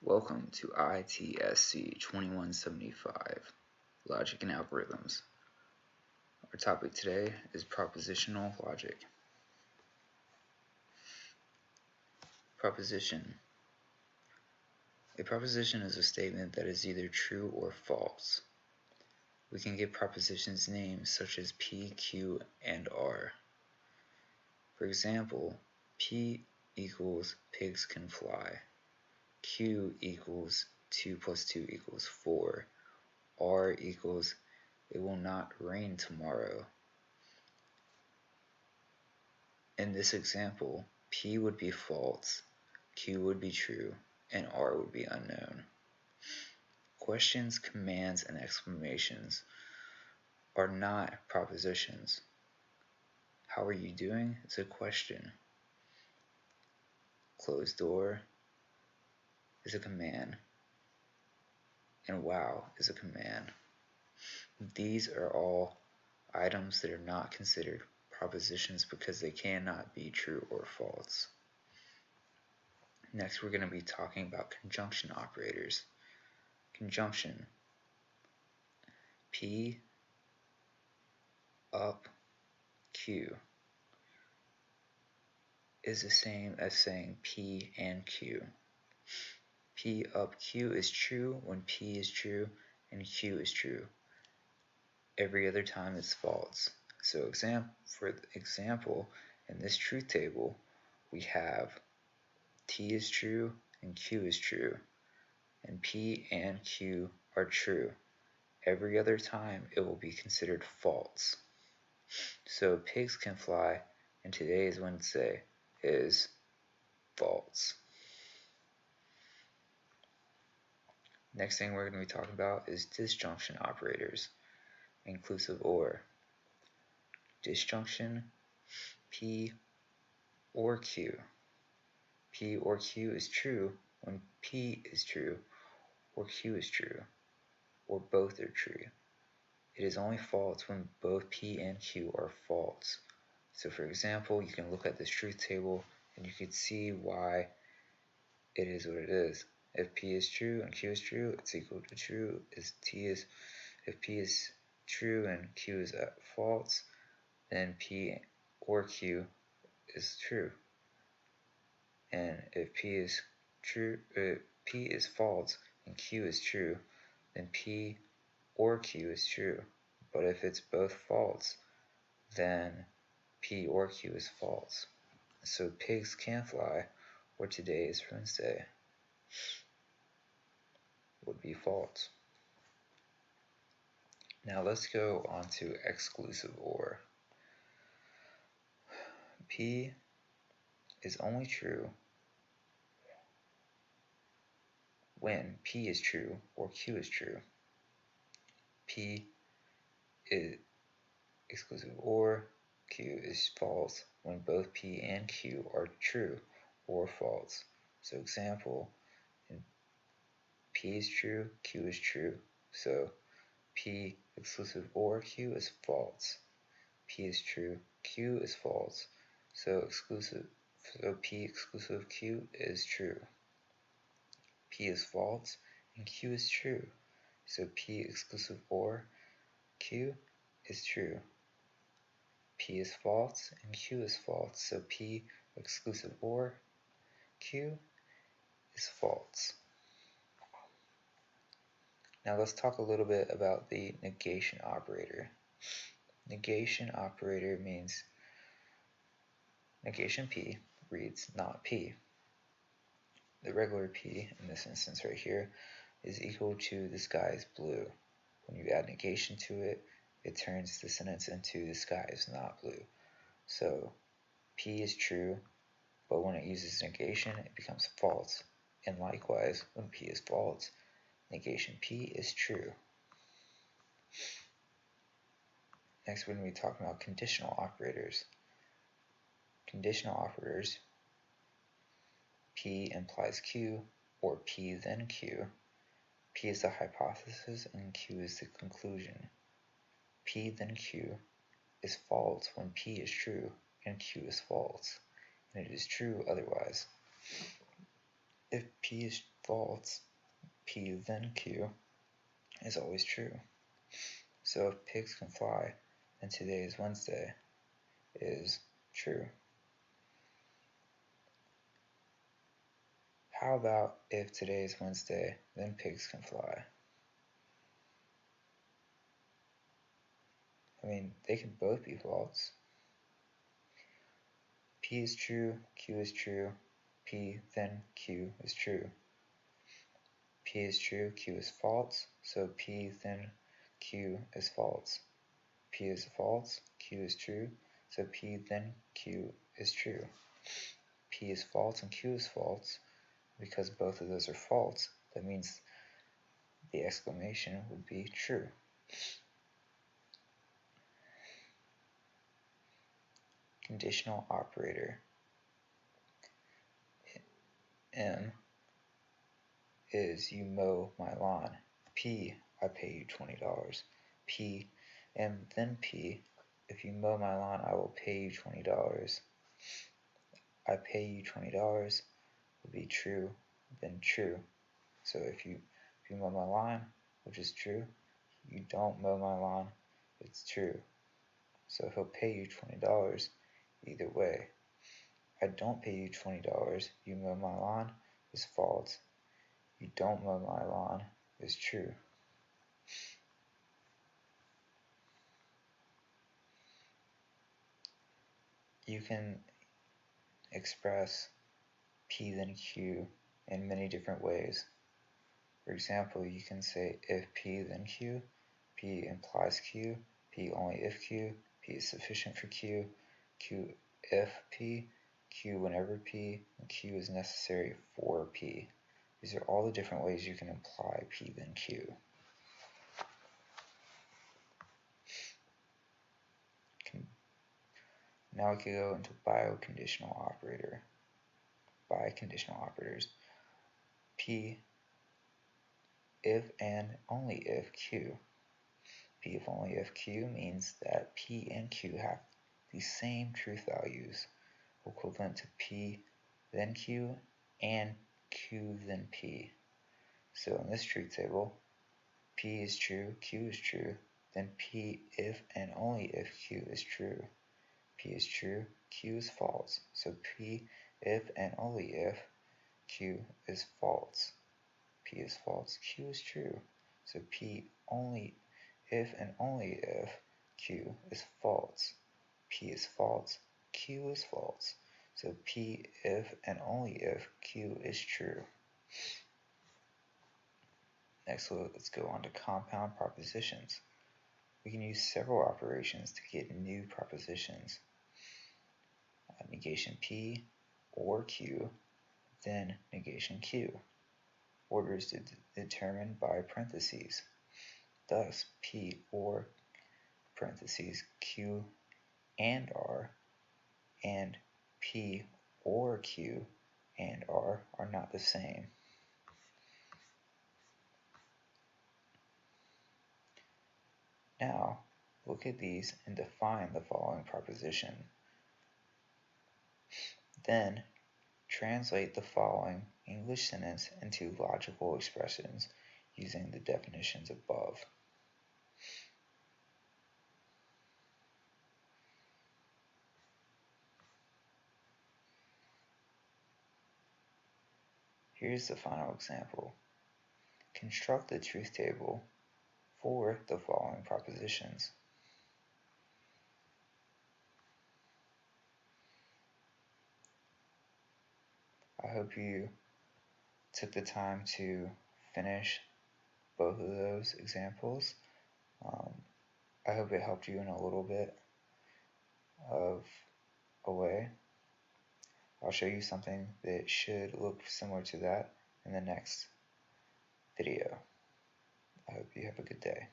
Welcome to ITSC 2175, Logic and Algorithms. Our topic today is propositional logic. Proposition. A proposition is a statement that is either true or false. We can give propositions names such as P, Q, and R. For example, P equals pigs can fly. Q equals 2 plus 2 equals 4. R equals it will not rain tomorrow. In this example, P would be false, Q would be true, and R would be unknown. Questions, commands, and exclamations are not propositions. How are you doing is a question. Closed door is a command, and wow is a command. These are all items that are not considered propositions because they cannot be true or false. Next, we're going to be talking about conjunction operators. Conjunction. P up Q is the same as saying P and Q. P up Q is true when P is true and Q is true. Every other time it's false. So for example, in this truth table, we have T is true and Q is true, and P and Q are true. Every other time it will be considered false. So pigs can fly, and today is Wednesday is false. Next thing we're going to be talking about is disjunction operators, inclusive or. Disjunction, P or Q. P or Q is true when P is true or Q is true, or both are true. It is only false when both P and Q are false. So for example, you can look at this truth table and you can see why it is what it is. If P is true and Q is true, it's equal to true. If P is true and Q is false, then P or Q is true. And if P is false and Q is true, then P or Q is true. But if it's both false, then P or Q is false. So pigs can fly, or today is Wednesday, would be false. Now let's go on to exclusive or. P is only true when P is true or Q is true. P is exclusive or, Q is false when both P and Q are true or false. So example, P is true, Q is true. So P exclusive or Q is false. P is true, Q is false. So P exclusive Q is true. P is false and Q is true. So P exclusive or Q is true. P is false and Q is false. So P exclusive or Q is false. Now let's talk a little bit about the negation operator. Negation operator means negation P reads not P. The regular P, in this instance right here, is equal to the sky is blue. When you add negation to it, it turns the sentence into the sky is not blue. So P is true, but when it uses negation, it becomes false. And likewise, when P is false, negation P is true. Next, we're going to be talking about conditional operators. Conditional operators, P implies Q, or P then Q. P is the hypothesis and Q is the conclusion. P then Q is false when P is true and Q is false, and it is true otherwise. If P is false, P then Q is always true. So if pigs can fly, then today is Wednesday is true. How about if today is Wednesday, then pigs can fly? I mean, they can both be false. P is true, Q is true, P then Q is true. P is true, Q is false, so P then Q is false. P is false, Q is true, so P then Q is true. P is false and Q is false. Because both of those are false, that means the exclamation would be true. Conditional operator. M is you mow my lawn. P, I pay you $20. P, M, then P, if you mow my lawn, I will pay you $20. I pay you $20 would be true, then true. So if you mow my lawn, which is true, you don't mow my lawn, it's true. So he'll pay you $20 either way. I don't pay you $20, you mow my lawn is false. You don't mow my lawn is true. You can express P then Q in many different ways. For example, you can say if P then Q, P implies Q, P only if Q, P is sufficient for Q, Q if P, Q whenever P, and Q is necessary for P. These are all the different ways you can imply P then Q. Now we can go into biconditional operator. Biconditional operators. P if and only if Q. P if only if Q means that P and Q have the same truth values, equivalent to P then Q and Q then P. So in this truth table, P is true, Q is true, then P if and only if Q is true. P is true, Q is false. So P if and only if Q is false. P is false, Q is true. So P only if and only if Q is false. P is false, Q is false. So P if and only if Q is true. Next, let's go on to compound propositions. We can use several operations to get new propositions. Negation P or Q, then negation Q. Order is determined by parentheses. Thus, P or parentheses Q and R and P or Q and R are not the same. Now, look at these and define the following proposition. Then, translate the following English sentence into logical expressions using the definitions above. Here's the final example. Construct the truth table for the following propositions. I hope you took the time to finish both of those examples. I hope it helped you in a little bit of a way. I'll show you something that should look similar to that in the next video. I hope you have a good day.